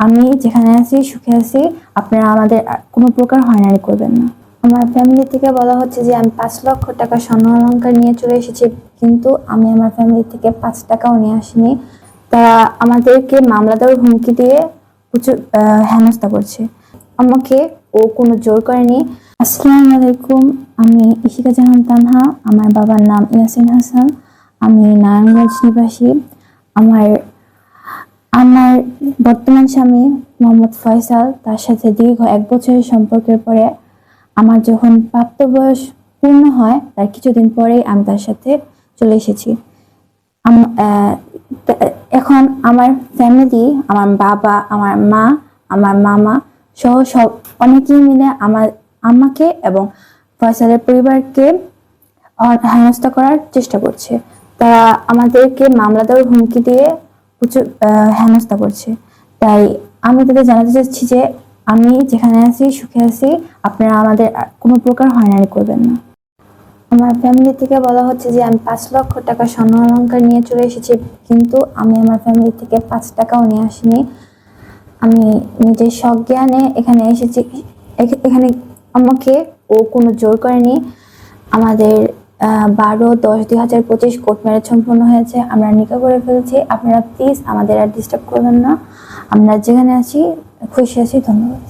আমি যেখানে আছি সুখে আছি, আপনারা আমাদের কোনো প্রকার হয়রানি করবেন না। আমার ফ্যামিলি থেকে বলা হচ্ছে যে আমি 5 লক্ষ টাকা স্বর্ণ অলংকার নিয়ে চলে এসেছি, কিন্তু আমি আমার ফ্যামিলি থেকে 5 টাকাও নিয়ে আসিনি। তারা আমাদেরকে মামলা দেওয়ার হুমকি দিয়ে প্রচুর হেনস্থা করছে। আমাকে ও কোনো জোর করেনি। আসসালামু আলাইকুম, আমি ইশিকা জাহান তানহা। আমার বাবার নাম ইয়াসিন হাসান। আমি নারায়ণগঞ্জ নিবাসী। আমার আমার বর্তমান স্বামী মোহাম্মদ ফয়সাল, তার সাথে দীর্ঘ 1 বছরের সম্পর্কের পরে আমার যখন প্রাপ্তবয়স পূর্ণ হয় তার কিছুদিন পরেই আমি তার সাথে চলে এসেছি। এখন আমার ফ্যামিলি, আমার বাবা, আমার মা, আমার মামা সহ সব অনেকেই মিলে আমাকে এবং ফয়সালের পরিবারকে হেনস্থা করার চেষ্টা করছে। তারা আমাদেরকে মামলা দেওয়ার হুমকি দিয়ে প্রচুর হেনস্থা করছে। তাই আমি তাদের জানাতে চাচ্ছি যে আমি যেখানে আছি সুখে আছি, আপনারা আমাদের কোনো প্রকার হয়রানি করবেন না। আমার ফ্যামিলি থেকে বলা হচ্ছে যে আমি 5 লক্ষ টাকা স্বর্ণ অলংকার নিয়ে চলে এসেছি, কিন্তু আমি আমার ফ্যামিলি থেকে 5 টাকাও নিয়ে আসিনি। আমি নিজের সজ্ঞানে এখানে এসেছি। এখানে আমাকে ও কোনো জোর করেনি। আমাদের 12-10-2025 কোর্ট ম্যারেজ সম্পন্ন হয়েছে, আমরা নিকাহ করে ফেলেছি। আপনারা প্লিজ আমাদের আর ডিস্টার্ব করবেন না। আমরা যেখানে আছি খুশি আছি। ধন্যবাদ।